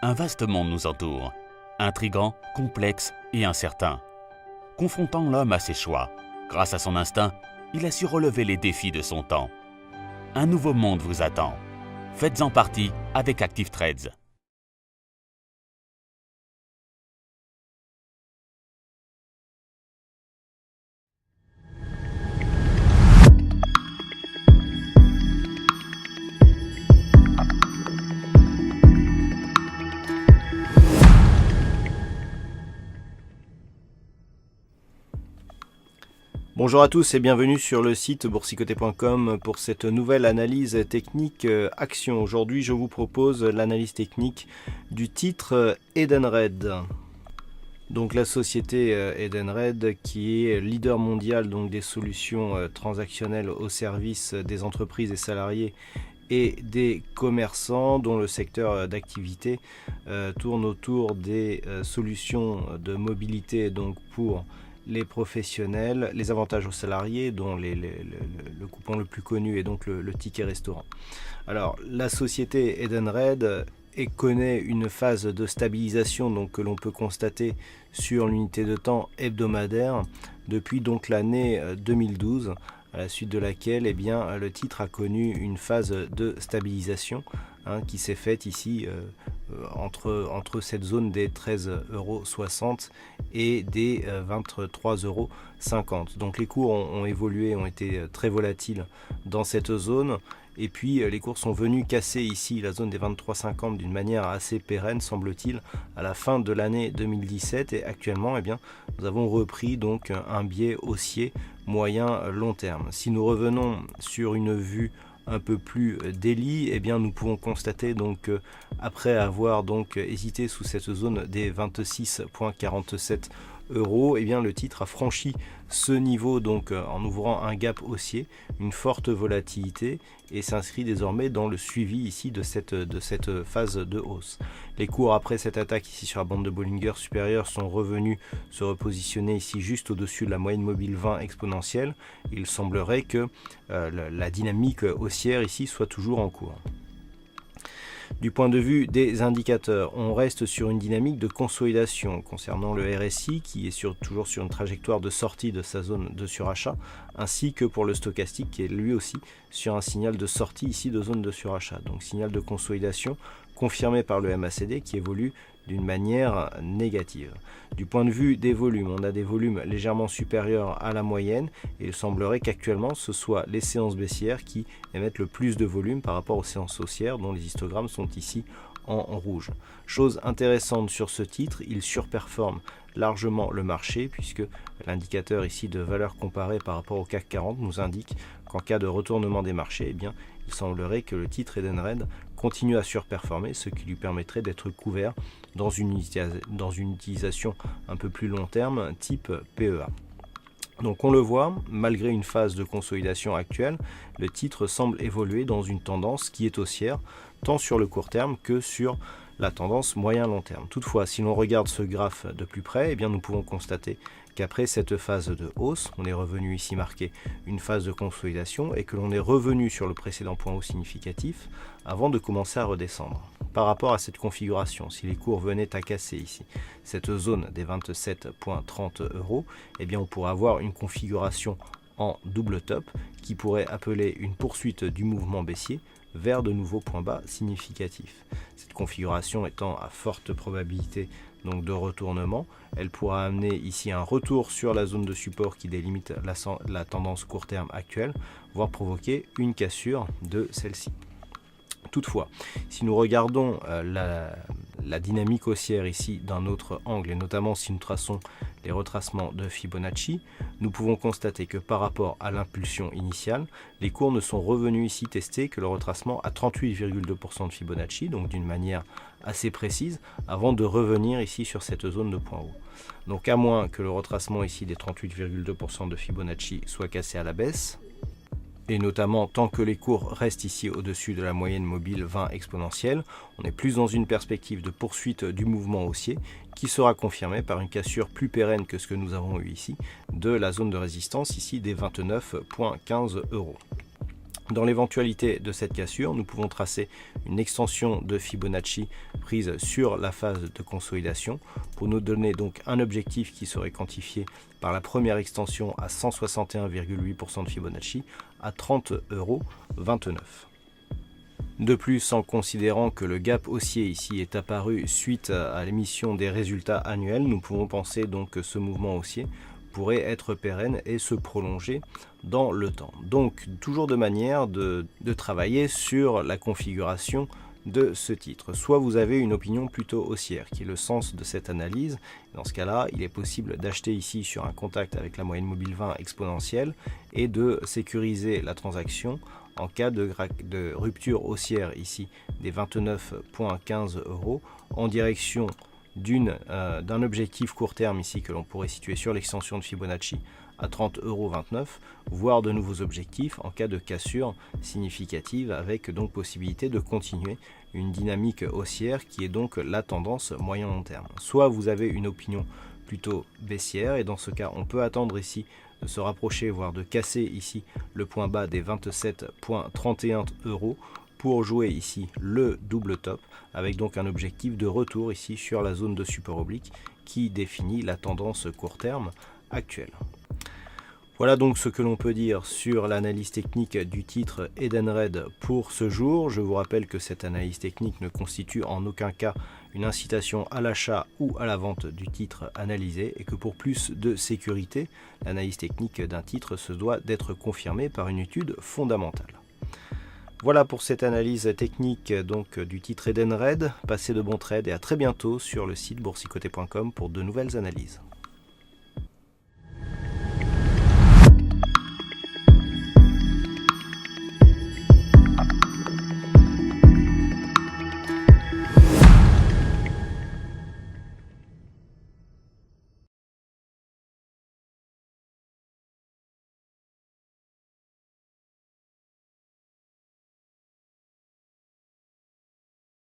Un vaste monde nous entoure, intrigant, complexe et incertain. Confrontant l'homme à ses choix, grâce à son instinct, il a su relever les défis de son temps. Un nouveau monde vous attend. Faites-en partie avec Active Trades. Bonjour à tous et bienvenue sur le site boursicoté.com pour cette nouvelle analyse technique action. Aujourd'hui, je vous propose l'analyse technique du titre Edenred. Donc la société Edenred qui est leader mondial donc des solutions transactionnelles au service des entreprises et salariés et des commerçants dont le secteur d'activité tourne autour des solutions de mobilité donc pour les professionnels, les avantages aux salariés, dont le coupon le plus connu est donc le ticket restaurant. Alors, la société Edenred connaît une phase de stabilisation donc, que l'on peut constater sur l'unité de temps hebdomadaire depuis donc l'année 2012, à la suite de laquelle le titre a connu une phase de stabilisation qui s'est faite ici entre cette zone des 13,60 € et des 23,50 €. Donc les cours ont évolué, ont été très volatiles dans cette zone. Et puis les cours sont venus casser ici la zone des 23,50 d'une manière assez pérenne, semble-t-il, à la fin de l'année 2017. Et actuellement, nous avons repris donc un biais haussier moyen long terme. Si nous revenons sur une vue un peu plus daily, nous pouvons constater donc après avoir donc hésité sous cette zone des 26,47 €, le titre a franchi ce niveau donc en ouvrant un gap haussier, une forte volatilité et s'inscrit désormais dans le suivi ici de cette phase de hausse. Les cours après cette attaque ici sur la bande de Bollinger supérieure sont revenus se repositionner ici juste au-dessus de la moyenne mobile 20 exponentielle. Il semblerait que la dynamique haussière ici soit toujours en cours. Du point de vue des indicateurs, on reste sur une dynamique de consolidation concernant le RSI qui est toujours sur une trajectoire de sortie de sa zone de surachat, ainsi que pour le stochastique qui est lui aussi sur un signal de sortie ici de zone de surachat. Donc signal de consolidation confirmé par le MACD qui évolue d'une manière négative. Du point de vue des volumes, on a des volumes légèrement supérieurs à la moyenne et il semblerait qu'actuellement ce soit les séances baissières qui émettent le plus de volume par rapport aux séances haussières dont les histogrammes sont ici en rouge. Chose intéressante sur ce titre, il surperforme largement le marché puisque l'indicateur ici de valeur comparée par rapport au CAC 40 nous indique qu'en cas de retournement des marchés, il semblerait que le titre Edenred continue à surperformer, ce qui lui permettrait d'être couvert dans une utilisation un peu plus long terme type PEA. Donc on le voit, malgré une phase de consolidation actuelle, le titre semble évoluer dans une tendance qui est haussière, tant sur le court terme que sur la tendance moyen-long terme. Toutefois, si l'on regarde ce graphe de plus près, nous pouvons constater qu'après cette phase de hausse, on est revenu ici marquer une phase de consolidation et que l'on est revenu sur le précédent point haut significatif avant de commencer à redescendre. Par rapport à cette configuration, si les cours venaient à casser ici cette zone des 27,30 €, on pourrait avoir une configuration en double top qui pourrait appeler une poursuite du mouvement baissier vers de nouveaux points bas significatifs. Cette configuration étant à forte probabilité donc de retournement, elle pourra amener ici un retour sur la zone de support qui délimite la tendance court terme actuelle, voire provoquer une cassure de celle-ci. Toutefois, si nous regardons la dynamique haussière ici d'un autre angle, et notamment si nous traçons les retracements de Fibonacci, nous pouvons constater que par rapport à l'impulsion initiale, les cours ne sont revenus ici tester que le retracement à 38,2% de Fibonacci, donc d'une manière assez précise, avant de revenir ici sur cette zone de point haut. Donc à moins que le retracement ici des 38,2% de Fibonacci soit cassé à la baisse, et notamment tant que les cours restent ici au-dessus de la moyenne mobile 20 exponentielle, on est plus dans une perspective de poursuite du mouvement haussier qui sera confirmée par une cassure plus pérenne que ce que nous avons eu ici de la zone de résistance ici des 29,15 €. Dans l'éventualité de cette cassure, nous pouvons tracer une extension de Fibonacci prise sur la phase de consolidation pour nous donner donc un objectif qui serait quantifié par la première extension à 161,8% de Fibonacci à 30,29 €. De plus, en considérant que le gap haussier ici est apparu suite à l'émission des résultats annuels, nous pouvons penser donc que ce mouvement haussier pourrait être pérenne et se prolonger dans le temps. Donc, toujours de manière de travailler sur la configuration de ce titre. Soit vous avez une opinion plutôt haussière, qui est le sens de cette analyse. Dans ce cas-là, il est possible d'acheter ici sur un contact avec la moyenne mobile 20 exponentielle et de sécuriser la transaction en cas de rupture haussière ici des 29,15 € en direction d'un objectif court terme ici que l'on pourrait situer sur l'extension de Fibonacci à 30,29 €, voire de nouveaux objectifs en cas de cassure significative avec donc possibilité de continuer une dynamique haussière qui est donc la tendance moyen-long terme. Soit vous avez une opinion plutôt baissière et dans ce cas on peut attendre ici de se rapprocher voire de casser ici le point bas des 27,31 € pour jouer ici le double top avec donc un objectif de retour ici sur la zone de support oblique qui définit la tendance court terme actuelle. Voilà donc ce que l'on peut dire sur l'analyse technique du titre Edenred pour ce jour. Je vous rappelle que cette analyse technique ne constitue en aucun cas une incitation à l'achat ou à la vente du titre analysé et que pour plus de sécurité, l'analyse technique d'un titre se doit d'être confirmée par une étude fondamentale. Voilà pour cette analyse technique donc du titre Edenred. Passez de bons trades et à très bientôt sur le site boursicoté.com pour de nouvelles analyses.